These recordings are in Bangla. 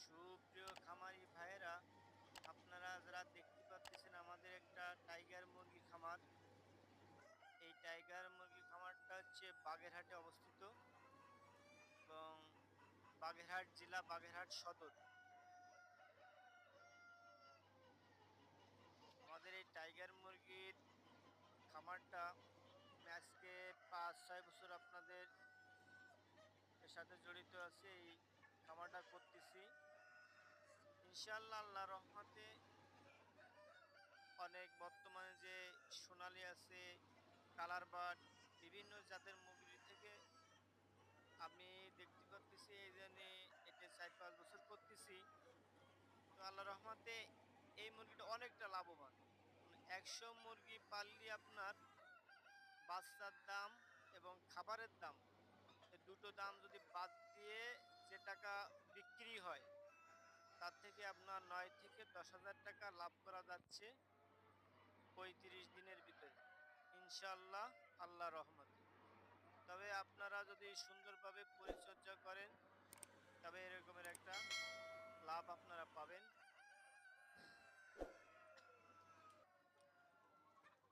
সুপ্রিয় খামারি ভাইয়েরা, আপনারা যারা দেখতে পাচ্ছেন আমাদের একটা টাইগার মুরগি খামার। এই টাইগার মুরগি খামারটা হচ্ছে বাগেরহাটে অবস্থিত এবং বাগেরহাট জেলা বাগেরহাট সদর। আমাদের এই টাইগার মুরগির খামারটা আমি আজকে ৫-৬ বছর আপনাদের এর সাথে জড়িত আছি। এই খামারটা করতেছি ইনশাআল্লাহ, আল্লাহর রহমতে। অনেক বর্তমানে যে সোনালী আছে, কালার বার্ড, বিভিন্ন জাতের মুরগি থেকে আমি দেখতে পাচ্ছি। এই জন্য এটা ৪-৫ বছর করতেছি। তো আল্লাহ রহমতে এই মুরগিটা অনেকটা লাভবান। ১০০ মুরগি পাললে আপনার বাচ্চার দাম এবং খাবারের দাম, এই দুটো দাম যদি বাদ দিয়ে যে টাকা বিক্রি হয়, তার থেকে আপনার ৯ থেকে ১০ হাজার টাকা লাভ করা যাচ্ছে ৩৫ দিনের ভিতরে ইনশাআল্লাহ, আল্লাহর রহমতে। তবে আপনারা যদি সুন্দরভাবে পরিচর্যা করেন, তবে এরকমের একটা লাভ আপনারা পাবেন।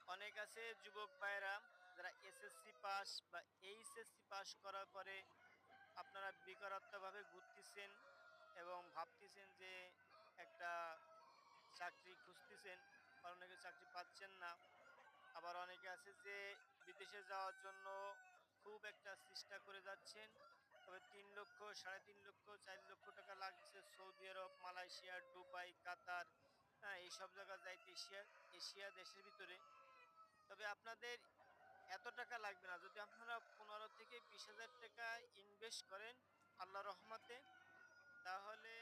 অনেক আছে যুবক ভাইয়েরা যারা এসএসসি পাস বা এইচএসসি পাস করার পরে আপনারা বেকারত্বভাবে ঘুরতেছেন এবং ভাবতেছেন যে একটা চাকরি খুঁজতেছেন, আর অনেকে চাকরি পাচ্ছেন না। আবার অনেকে আছে যে বিদেশে যাওয়ার জন্য খুব একটা চেষ্টা করে যাচ্ছেন। তবে ৩ লক্ষ, ৩.৫ লক্ষ, ৪ লক্ষ টাকা লাগছে সৌদি আরব, মালয়েশিয়া, দুবাই, কাতার, হ্যাঁ, এইসব জায়গা যাইতে, এশিয়া দেশের ভিতরে। তবে আপনাদের এত টাকা লাগবে না যদি আপনারা ১৫ থেকে ২০ হাজার টাকা ইনভেস্ট করেন আল্লাহর রহমতে। তাহলে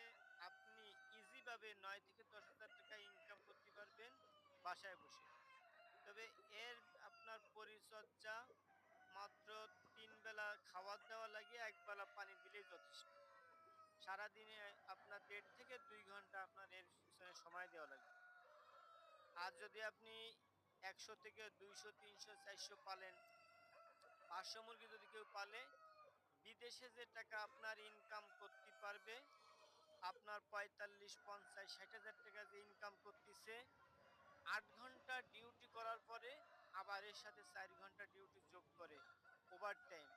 আপনি ইজিভাবে ৯ থেকে ১০ হাজার টাকা ইনকাম করতে পারবেন বাসায় বসে। তবে এর আপনার পরিচর্যা মাত্র ৩ বেলা খাবার দেওয়া লাগে, ১ বেলা পানি দিলেই যথেষ্ট। সারাদিনে আপনার ১.৫ থেকে ২ ঘন্টা আপনার এর পিছনে সময় দেওয়া লাগবে। আর যদি আপনি ১০০ থেকে ২০০, ৩০০, ৪০০ পালেন, ৫০০ মুরগি যদি কেউ পালে, বিদেশে যে টাকা আপনার ইনকাম করতে পারবে, আপনার ৪৫, ৫০, ৬০ হাজার টাকা যে ইনকাম করতেছে, ৮ ঘন্টা ডিউটি করার পরে আবার এর সাথে ৪ ঘন্টা ডিউটি যোগ করে ওভারটাইম।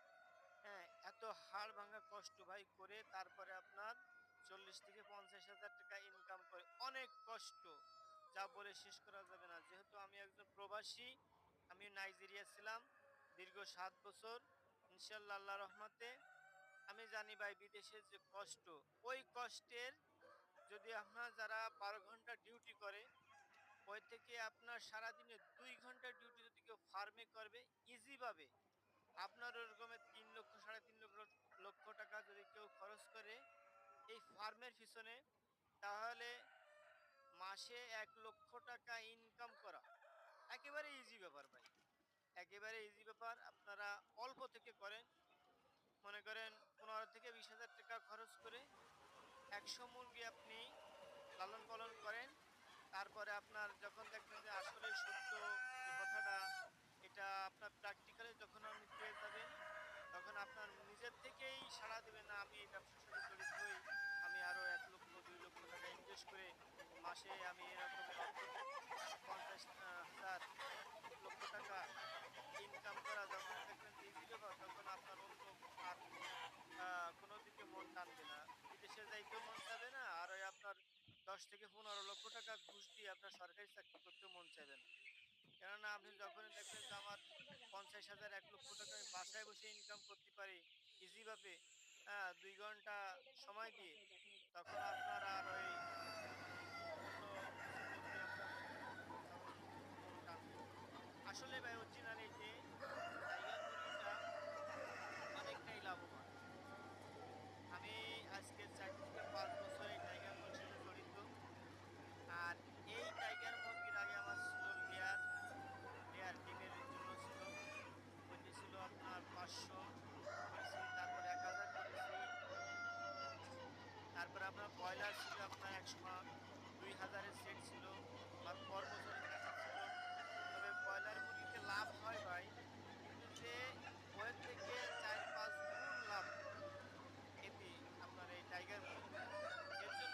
হ্যাঁ, এত হাড় ভাঙা কষ্ট ভাই করে তারপরে আপনার ৪০ থেকে ৫০ হাজার টাকা ইনকাম করে। অনেক কষ্ট, যা বলে শেষ করা যাবে না। যেহেতু আমি একজন প্রবাসী, আমি নাইজেরিয়া ছিলাম দীর্ঘ ৭ বছর। ইনশাল্লাহ, আল্লাহ রহমতে আমি জানি ভাই বিদেশের যে কষ্ট, ওই কষ্টের যদি আপনার যারা ১২ ঘন্টা ডিউটি করে, ওই থেকে আপনার সারাদিনে ২ ঘন্টা ডিউটি যদি কেউ ফার্মে করবে ইজিভাবে, আপনার ওরকমের ৩ লক্ষ, ৩.৫ লক্ষ টাকা যদি কেউ খরচ করে এই ফার্মের পিছনে, তাহলে মাসে ১ লক্ষ টাকা ইনকাম করা একেবারে ইজি ব্যাপার ভাই। একেবারে ইজি ব্যাপার। আপনারা অল্প থেকে করেন। মনে করেন ১৫ থেকে ২০ হাজার টাকা খরচ করে ১০০ মুরগি আপনি লালন পালন করেন। তারপরে আপনার যখন দেখবেন যে আসলে সত্য যে কথাটা, এটা আপনার প্র্যাকটিক্যালি যখন আপনি পেয়ে যাবেন, তখন আপনার নিজের থেকেই সাড়া দেবেন, না আমি এই ব্যবসার সাথে জড়িত হই। আমি আরো ১ লক্ষ, ২ লক্ষ টাকা ইনভেস্ট করে মাসে আমি এরকমের অন্তত ৫০ হাজার, ১ লক্ষ টাকা ইনকাম করা যখন দেখবেন যে ইজি ব্যাপার, তখন আপনার অন্য আর কোনো দিকে মন টানবে না। বিদেশে যাইতেও মন চাবে না, আর ওই আপনার ১০ থেকে ১৫ লক্ষ টাকা ঘুষ দিয়ে আপনার সরকারি চাকরি করতেও মন চাইবে না। কেননা আপনি যখনই দেখবেন যে আমার ৫০ হাজার, ১ লক্ষ টাকা আমি বাসায় বসে ইনকাম করতে পারি ইজিভাবে, হ্যাঁ, ২ ঘন্টা সময় দিয়ে, তখন আপনার আর ওই অন্য কিছুর প্রতি আপনার তখন মন টানবে না। আসলে ভাই অরিজিনাল এই যে টাইগার মুরগিটা অনেকটাই লাভবান। আমি আজকে ৪ থেকে ৫ বছর এই টাইগার মুরগির সাথে জড়িত। আর এই টাইগার মুরগির আগে আমার ছিল লেয়ার, ডিমের জন্য ছিল। ওইটি ছিল আপনার ৫০০ করেছি, তারপর ১,০০০ করেছি। তারপরে আপনার ব্রয়লার ছিল আপনার একসময় ২,০০০ এর সেট ছিল, আর কর্মচারী কিছু ছিল। তবে ব্রয়লার মুরগিতে লাভ হয় ভাই, কিন্তু যে ওর থেকে ৪-৫ গুণ লাভ এতে আপনার এই টাইগার মুরগিতে। এর জন্য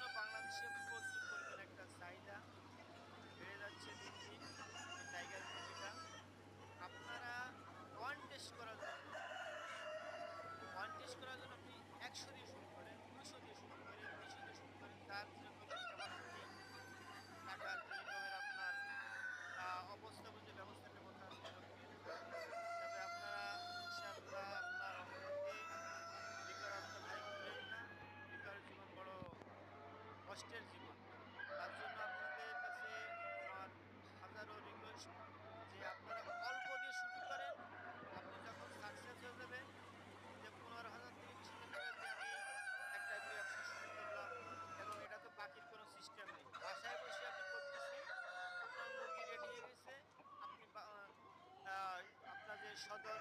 সদর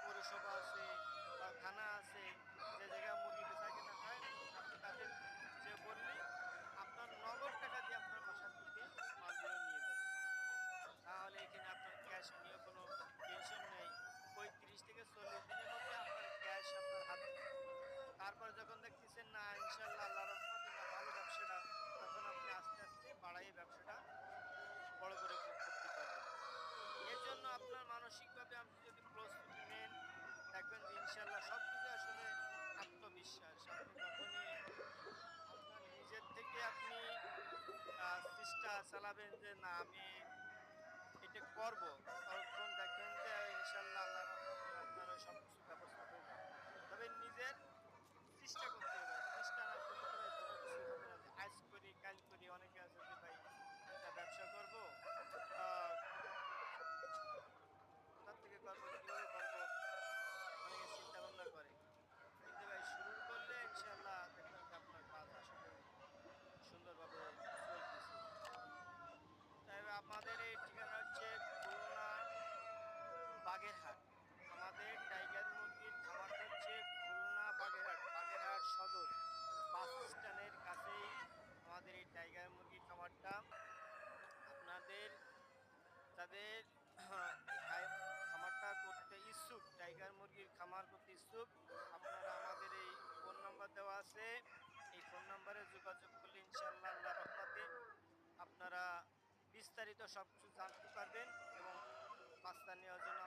পৌরসভা আছে বা থানা আছে, যে জায়গায় মুরগি বেচা কেনা হয়, আপনি তাদের যে বললেই আপনার নগদ টাকা দিয়ে আপনার বাসা থেকে মালগুলো নিয়ে যাবে। তাহলে এখানে আপনার ক্যাশ নিয়ে কোনো টেনশন নেই। ৩৫ থেকে ৪০ দিনের মধ্যে আপনার ক্যাশ আপনার হাতে। তারপর যখন দেখতেছেন না ইনশাআল্লাহ আল্লাহর রহমতে না ভালো ব্যবসাটা, তখন আপনি আস্তে, আস্তে বাড়ায়ে ব্যবসাটা বড় করে করতে পারবেন। এজন্য আপনার মানসিকভাবে আপনি যদি প্রস্তুতি নেন, দেখবেন যে ইনশাআল্লাহ সবকিছু আসলে আত্মবিশ্বাস। আপনি যখনই আপনার নিজের থেকে আপনি চেষ্টা চালাবেন যে না আমি এটা করব, তখন দেখবেন যে ইনশাআল্লাহ আল্লাহর রহমতে আপনার ওই সবকিছুর ব্যবস্থা হয়ে যাবে। তবে নিজের চেষ্টা করতে হবে। চেষ্টা না করলে তো ভাই কোনো কিছুই হবে না। যে আজ করি, কাল করি। অনেকে আছে যে ভাই একটা ব্যবসা করব। আ কোথা থেকে করব, কিভাবে করব? অনেকে চিন্তা ভাবনা করে। কিন্তু ভাই শুরু করলে ইনশাআল্লাহ দেখবেন যে আপনার কাজ আসলেই সুন্দরভাবে চলতেছে। তাই আমাদের এই ঠিকানা হচ্ছে খুলনা বাগেরহাট। আমাদের টাইগার মুরগির খামারটা হচ্ছে খুলনা বাগেরহাট, বাগেরহাট সদর বাস স্ট্যান্ডের কাছেই আমাদের এই টাইগার মুরগির খামারটা। আপনাদের যাদের এই খামারটা করতে ইচ্ছুক, টাইগার মুরগির খামার করতে ইচ্ছুক, আপনারা আমাদের এই ফোন নাম্বার দেওয়া আছে। এই ফোন নাম্বারে যোগাযোগ করলে ইনশাআল্লাহ আল্লাহর রহমতে আপনারা বিস্তারিত সবকিছু জানতে পারবেন এবং বাচ্চা নেওয়ার জন্য